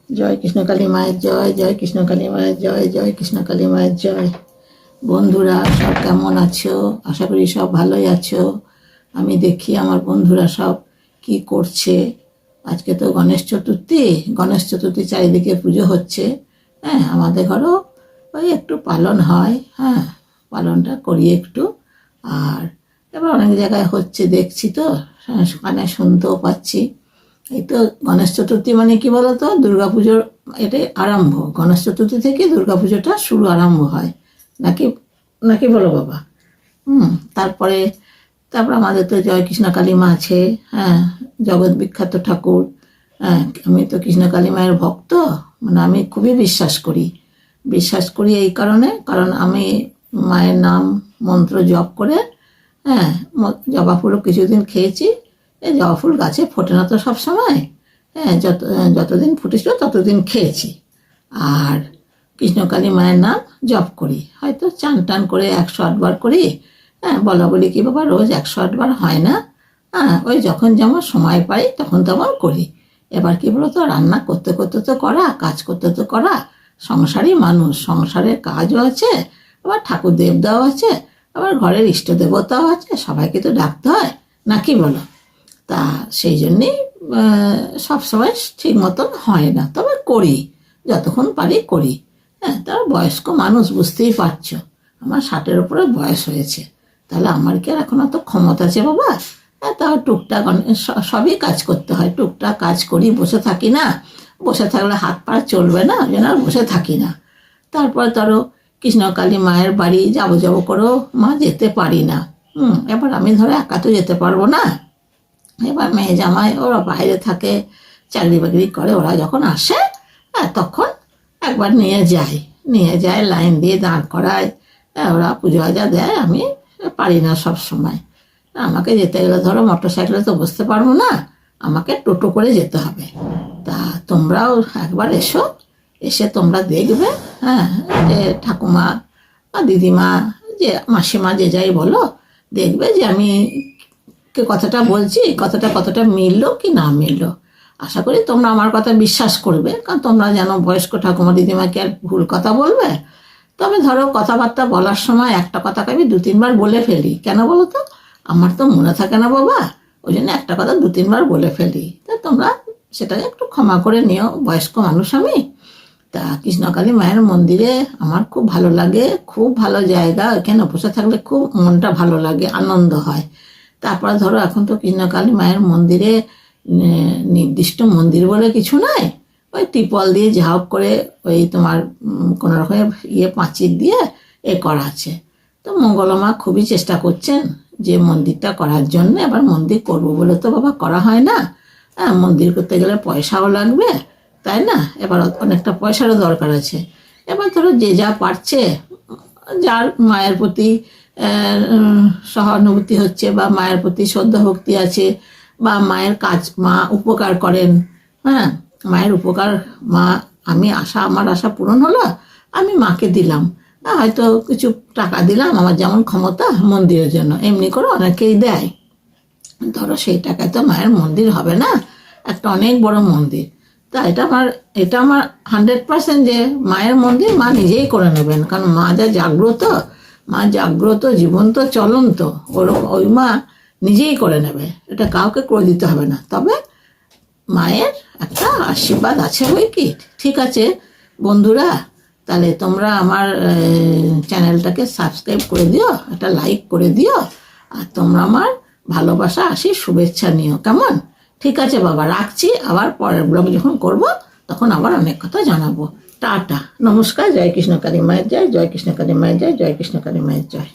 জয় কৃষ্ণকালী মায়ের জয়, জয় কৃষ্ণকালী মায়ের জয়, জয় কৃষ্ণকালী মায়ের জয়। বন্ধুরা সব কেমন আছো? আশা করি সব ভালোই আছো। আমি দেখি আমার বন্ধুরা সব কি করছে। আজকে তো গণেশ চতুর্থী, গণেশ চতুর্থী চারিদিকে পুজো হচ্ছে। হ্যাঁ, আমাদের ঘরেও ওই একটু পালন হয়। হ্যাঁ, পালনটা করি একটু। আর এবার অনেক জায়গায় হচ্ছে দেখছি, তো সেখানে শুনতেও পাচ্ছি। এই তো গণেশ চতুর্থী মানে কি বলতো, দুর্গাপুজোর এটাই আরম্ভ। গণেশ চতুর্থী থেকে দুর্গাপুজোটা শুরু আরম্ভ হয় নাকি, নাকি বলো বাবা? তারপরে তারপর আমাদের তো জয় কৃষ্ণকালী মা আছে। হ্যাঁ, জগৎ বিখ্যাত ঠাকুর। হ্যাঁ, আমি তো কৃষ্ণকালী মায়ের ভক্ত। মানে আমি খুবই বিশ্বাস করি এই কারণে, কারণ আমি মায়ের নাম মন্ত্র জপ করে, হ্যাঁ, জবা ফুলও কিছুদিন খেয়েছি। এই জবা ফুল গাছে ফোটে না তো সবসময়। হ্যাঁ, যতদিন ফুটেছিল ততদিন খেয়েছি। আর কৃষ্ণকালী মায়ের নাম জপ করি, হয়তো চান টান করে 108 বার করি। হ্যাঁ, বলা বলি কি বাবা, রোজ 108 বার হয় না। হ্যাঁ, ওই যখন যেমন সময় পাই তখন তেমন করি। এবার কি বলতো, রান্না করতে করতে তো করা, কাজ করতে তো করা। সংসারী মানুষ, সংসারের কাজও আছে, আবার ঠাকুর দেবতাও আছে, আবার ঘরের ইষ্ট দেবতাও আছে, সবাইকে তো ডাকতে হয় নাকি বলো? তা সেই জন্যেই সবসময় ঠিক মতন হয় না, তবে করি, যতক্ষণ পারি করি। হ্যাঁ, তার বয়স্ক মানুষ, বুঝতেই পারছো, আমার 60-এর উপরে বয়স হয়েছে। তাহলে আমার কি আর এখন অত ক্ষমতা আছে বাবা? হ্যাঁ, তাও টুকটাক সবই কাজ করতে হয়, টুকটাক কাজ করি, বসে থাকি না। বসে থাকলে হাত পা চলবে না, ওই জন্য আর বসে থাকি না। তারপর ধরো কৃষ্ণকালী মায়ের বাড়ি যাবো করেও মা যেতে পারি না। এবার আমি ধরো একা তো যেতে পারবো না। এবার মেয়ে জামাই ওরা বাইরে থাকে, চাকরি বাকরি করে, ওরা যখন আসে তখন একবার নিয়ে যায়, লাইন দিয়ে দাঁড় করায়। ওরা পুজো আজা দেয়, আমি পারি না সব সময়। আমাকে যেতে গেলে ধরো মোটর সাইকেলে তো বসতে পারবো না, আমাকে টোটো করে যেতে হবে। তা তোমরাও একবার এসে তোমরা দেখবে। হ্যাঁ, যে ঠাকুমা বা দিদিমা, যে মাসিমা, যে যাই বলো, দেখবে যে আমি কথাটা বলছি, কথাটা কতটা মিললো কি না মিললো। আশা করি তোমরা আমার কথা বিশ্বাস করবে, কারণ তোমরা জানো বয়স্ক ঠাকুমা দিদিমাকে আর ভুল কথা বলবে? তবে ধরো কথাবার্তা বলার সময় একটা কথাকে আমি 2-3 বার বলে ফেলি, কেন বলো তো? আমার তো মনে থাকে না বাবা, ওই জন্য একটা কথা 2-3 বার বলে ফেলি। তা তোমরা সেটাকে একটু ক্ষমা করে নিও, বয়স্ক মানুষ আমি। তা কৃষ্ণকালী মায়ের মন্দিরে আমার খুব ভালো লাগে, খুব ভালো জায়গা, ওইখানে বসে থাকলে খুব মনটা ভালো লাগে, আনন্দ হয়। তারপরে ধরো এখন তো কৃষ্ণকালী মায়ের মন্দিরে নির্দিষ্ট মন্দির বলে কিছু নাই, ওই ত্রিপল দিয়ে ঝাঁপ করে ওই তোমার কোনো রকমের পাঁচির দিয়ে করা আছে। তো মঙ্গলমা খুবই চেষ্টা করছেন যে মন্দিরটা করার জন্য। এবার মন্দির করব বলে তো বাবা করা হয় না। হ্যাঁ, মন্দির করতে গেলে পয়সাও লাগবে, তাই না? এবার অনেকটা পয়সারও দরকার আছে। এবার ধরো যে যা পারছে, যার মায়ের প্রতি সহানুভূতি হচ্ছে, বা মায়ের প্রতি শ্রদ্ধা ভক্তি আছে, বা মায়ের কাজ মা উপকার করেন। হ্যাঁ, মায়ের উপকার মা, আমার আশা পূরণ হলো, আমি মাকে দিলাম। হয়তো কিছু টাকা দিলাম, আমার যেমন ক্ষমতা, মন্দিরের জন্য। এমনি করে অনেকেই দেয়। ধরো সেই টাকায় তো মায়ের মন্দির হবে না, একটা অনেক বড় মন্দির। তা এটা আমার 100% যে মায়ের মন্দির মা নিজেই করে নেবেন, কারণ মা যা জাগ্রত, মা জাগ্রত, জীবন্ত, চলন্ত। ওই মা নিজেই করে নেবে, এটা কাউকে করে দিতে হবে না। তবে মায়ের একটা আশীর্বাদ আছে বই কি। ঠিক আছে বন্ধুরা, তাহলে তোমরা আমার চ্যানেলটাকে সাবস্ক্রাইব করে দিও, একটা লাইক করে দিও, আর তোমরা আমার ভালোবাসা, শুভেচ্ছা নিও, কেমন? ঠিক আছে বাবা, রাখছি। আবার পরের ব্লগ যখন করব তখন আবার অনেক কথা জানাবো। টাটা, নমস্কার। জয় কৃষ্ণকালী মায়ের জয়, জয় কৃষ্ণকালী মায়ের জয়, জয় কৃষ্ণকালী মায়ের জয়।